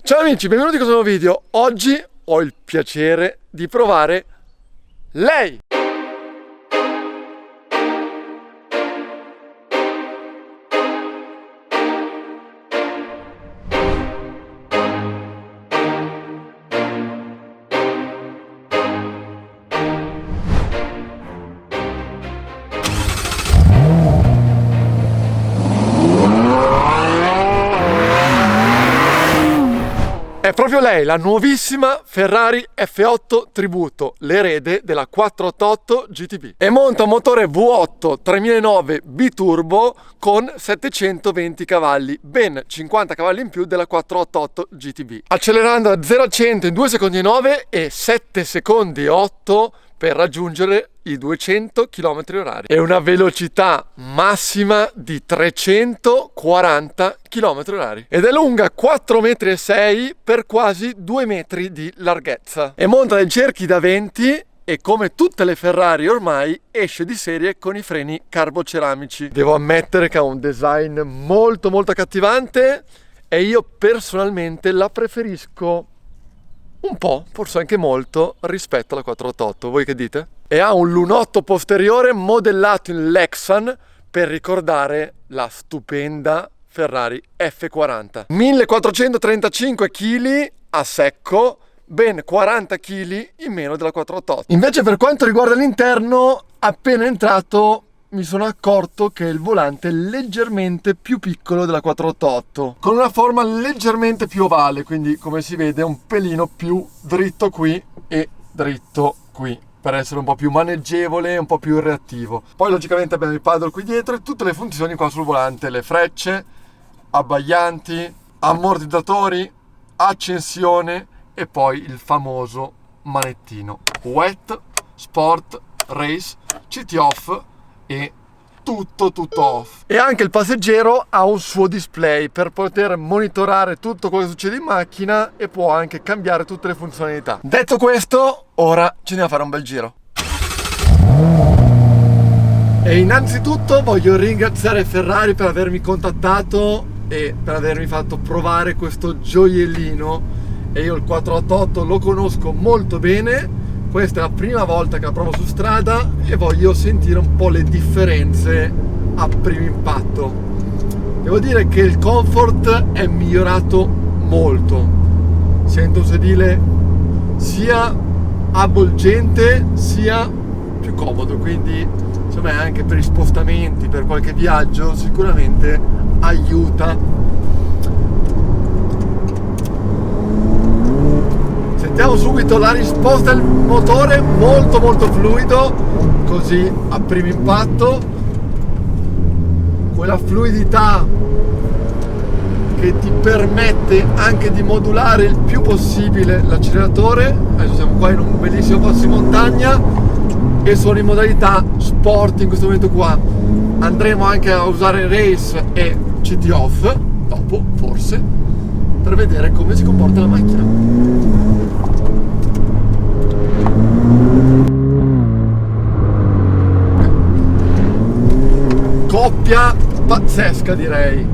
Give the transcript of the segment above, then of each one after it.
Ciao amici, benvenuti in questo nuovo video. Oggi ho il piacere di provare lei. È proprio lei, la nuovissima Ferrari F8 Tributo, l'erede della 488 GTB. E monta un motore V8 3009 biturbo con 720 cavalli, ben 50 cavalli in più della 488 GTB. Accelerando da 0 a 100 in 2 secondi e 9 e 7 secondi e 8 per raggiungere i 200 km/h e una velocità massima di 340 km/h ed è lunga 4,6 metri per quasi 2 metri di larghezza e monta dei cerchi da 20 e come tutte le Ferrari ormai esce di serie con i freni carboceramici. Devo ammettere che ha un design molto accattivante e io personalmente la preferisco un po', forse anche molto, rispetto alla 488. Voi che dite? E ha un lunotto posteriore modellato in Lexan per ricordare la stupenda Ferrari F40. 1435 kg a secco, ben 40 kg in meno della 488. Invece per quanto riguarda l'interno, appena entrato mi sono accorto che il volante è leggermente più piccolo della 488, con una forma leggermente più ovale, quindi come si vede un pelino più dritto qui e dritto qui, per essere un po' più maneggevole e un po' più reattivo. Poi logicamente abbiamo il paddle qui dietro e tutte le funzioni qua sul volante, le frecce, abbaglianti, ammortizzatori, accensione e poi il famoso manettino Wet, Sport, Race, CT Off e tutto off. E anche il passeggero ha un suo display per poter monitorare tutto quello che succede in macchina e può anche cambiare tutte le funzionalità. Detto questo, ora ci andiamo a fare un bel giro. E innanzitutto voglio ringraziare Ferrari per avermi contattato e per avermi fatto provare questo gioiellino. E io il 488 lo conosco molto bene. Questa è la prima volta che la provo su strada e voglio sentire un po' le differenze a primo impatto. Devo dire che il comfort è migliorato molto. Sento un sedile sia avvolgente sia più comodo, quindi insomma anche per gli spostamenti, per qualche viaggio sicuramente aiuta. Sentiamo subito la risposta del motore, molto fluido, così a primo impatto, quella fluidità che ti permette anche di modulare il più possibile l'acceleratore. Adesso siamo qua in un bellissimo passo in montagna e sono in modalità sport in questo momento qua. Andremo anche a usare Race e CT Off dopo, forse, per vedere come si comporta la macchina. Coppia pazzesca, direi.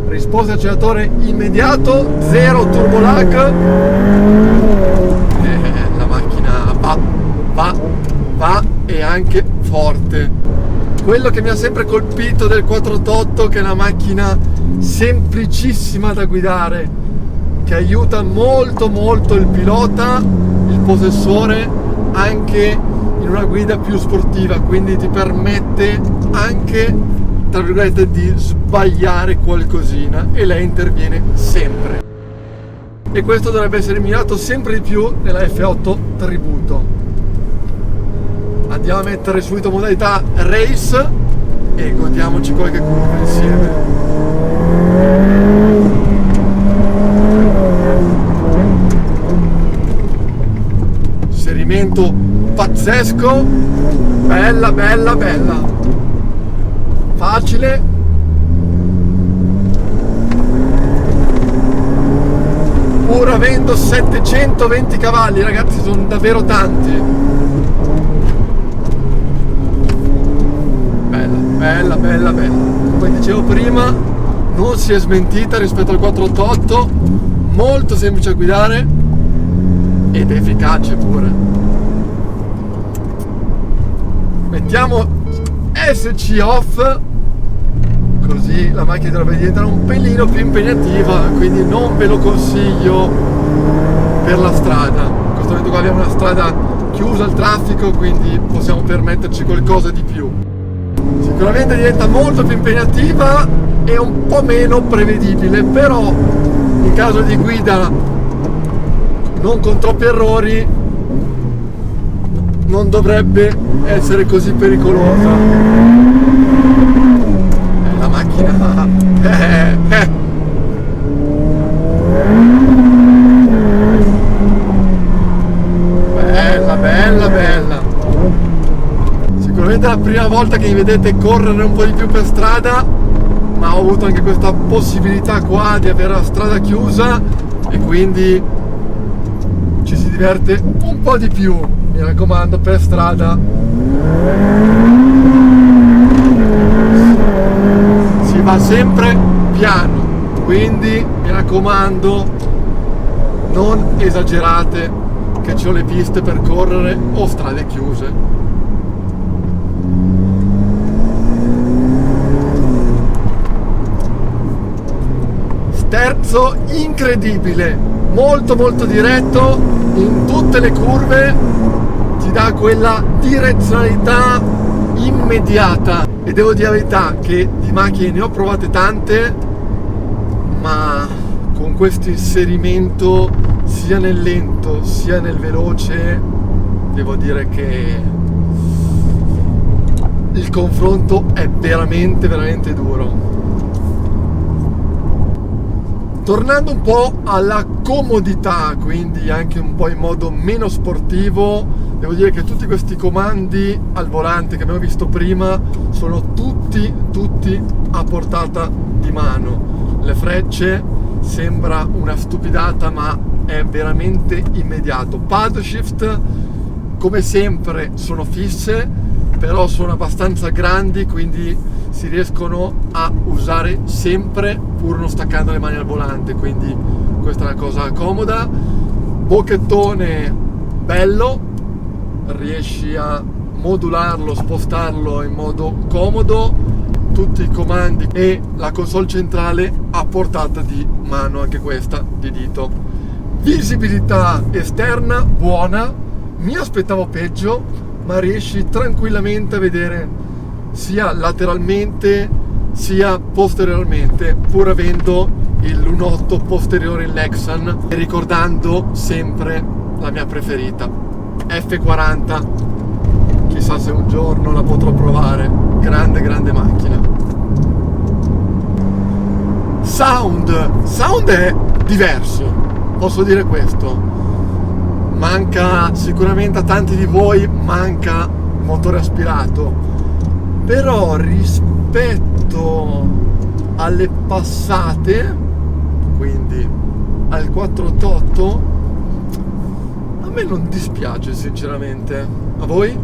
Risposta acceleratore immediato, zero turbo lag. La macchina va e anche forte. Quello che mi ha sempre colpito del 488 è che è una macchina semplicissima da guidare, che aiuta molto il pilota, il possessore, anche in una guida più sportiva, quindi ti permette anche, tra virgolette, di sbagliare qualcosina e lei interviene sempre. E questo dovrebbe essere migliorato sempre di più nella F8 Tributo. Andiamo a mettere subito modalità Race e godiamoci qualche curva insieme. Inserimento pazzesco, bella, facile, pur avendo 720 cavalli, ragazzi, sono davvero tanti. Bella. Come dicevo prima, non si è smentita rispetto al 488, molto semplice a guidare ed efficace pure. Mettiamo SC off, così la macchina dovrebbe diventare un pelino più impegnativa, quindi non ve lo consiglio per la strada. In questo momento qua abbiamo una strada chiusa al traffico, quindi possiamo permetterci qualcosa di più. Sicuramente diventa molto più impegnativa e un po' meno prevedibile, però in caso di guida non con troppi errori non dovrebbe essere così pericolosa. La macchina bella. Sicuramente è la prima volta che mi vedete correre un po' di più per strada, ma ho avuto anche questa possibilità qua di avere la strada chiusa e quindi ci si diverte un po' di più. Mi raccomando, per strada si va sempre piano, quindi mi raccomando, non esagerate che ci ho le piste per correre o strade chiuse. Sterzo incredibile, molto diretto in tutte le curve, ti dà quella direzionalità immediata. E devo dire la verità che di macchine ne ho provate tante, ma con questo inserimento sia nel lento sia nel veloce devo dire che il confronto è veramente duro. Tornando un po' alla comodità, quindi anche un po' in modo meno sportivo, devo dire che tutti questi comandi al volante che abbiamo visto prima sono tutti a portata di mano. Le frecce sembra una stupidata, ma è veramente immediato. Paddle shift come sempre sono fisse, però sono abbastanza grandi, quindi si riescono a usare sempre pur non staccando le mani al volante, quindi questa è una cosa comoda. Bocchettone bello, riesci a modularlo, spostarlo in modo comodo, tutti i comandi e la console centrale a portata di mano, anche questa di dito. Visibilità esterna buona, mi aspettavo peggio, ma riesci tranquillamente a vedere sia lateralmente sia posteriormente, pur avendo il lunotto posteriore in Lexan e ricordando sempre la mia preferita F40. Chissà se un giorno la potrò provare. Grande macchina. Sound è diverso, posso dire questo. Manca sicuramente a tanti di voi, manca motore aspirato, però rispetto alle passate, quindi al 488, a me non dispiace sinceramente. A voi?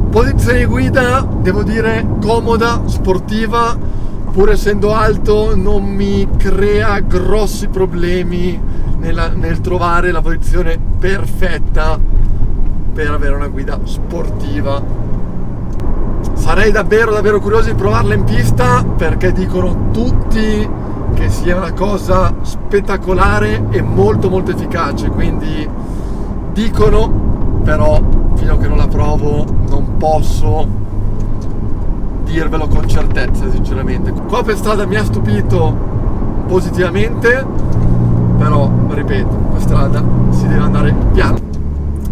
Posizione di guida, devo dire, comoda, sportiva, pur essendo alto non mi crea grossi problemi nel trovare la posizione perfetta per avere una guida sportiva. Sarei davvero curioso di provarla in pista, perché dicono tutti che sia una cosa spettacolare e molto efficace, quindi dicono, però fino a che non la provo non posso dirvelo con certezza sinceramente. Qua per strada mi ha stupito positivamente, però ripeto, per strada si deve andare piano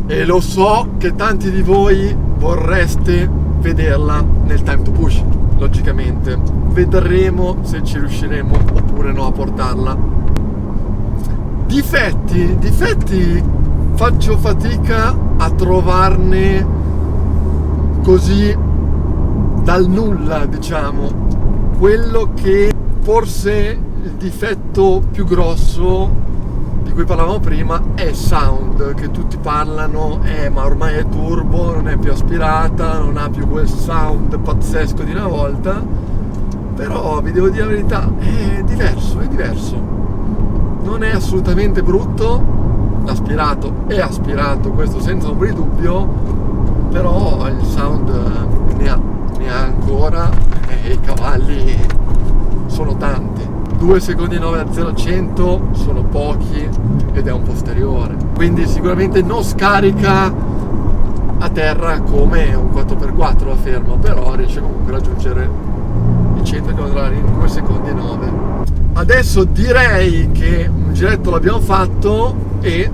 e lo so che tanti di voi vorreste vederla nel time to push, logicamente vedremo se ci riusciremo oppure no a portarla. Difetti faccio fatica a trovarne così dal nulla, diciamo. Quello che forse il difetto più grosso di cui parlavamo prima è il sound, che tutti parlano, ma ormai è turbo, non è più aspirata, non ha più quel sound pazzesco di una volta, però vi devo dire la verità, è diverso, non è assolutamente brutto, l'aspirato è aspirato, questo senza ombra di dubbio, però il sound ne ha ancora e i cavalli sono tanti. 2 secondi 9 a 0 a 100 sono pochi ed è un posteriore, quindi sicuramente non scarica a terra come un 4x4 la ferma, però riesce comunque a raggiungere i 100 km in 2 secondi e 9. Adesso direi che un giretto l'abbiamo fatto e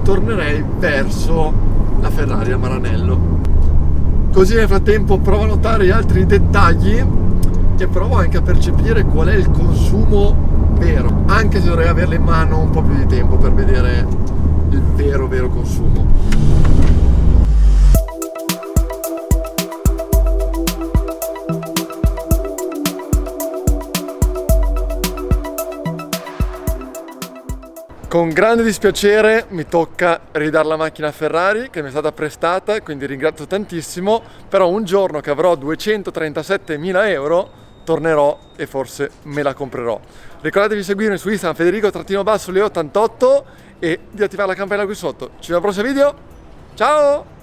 tornerei verso la Ferrari a Maranello, così nel frattempo provo a notare gli altri dettagli e provo anche a percepire qual è il consumo vero, anche se dovrei averle in mano un po' più di tempo per vedere il vero consumo. Con grande dispiacere mi tocca ridare la macchina a Ferrari che mi è stata prestata, quindi ringrazio tantissimo, però un giorno che avrò 237.000 euro tornerò e forse me la comprerò. Ricordatevi di seguirmi su Instagram Federico_Leo88 e di attivare la campanella qui sotto. Ci vediamo al prossimo video, ciao!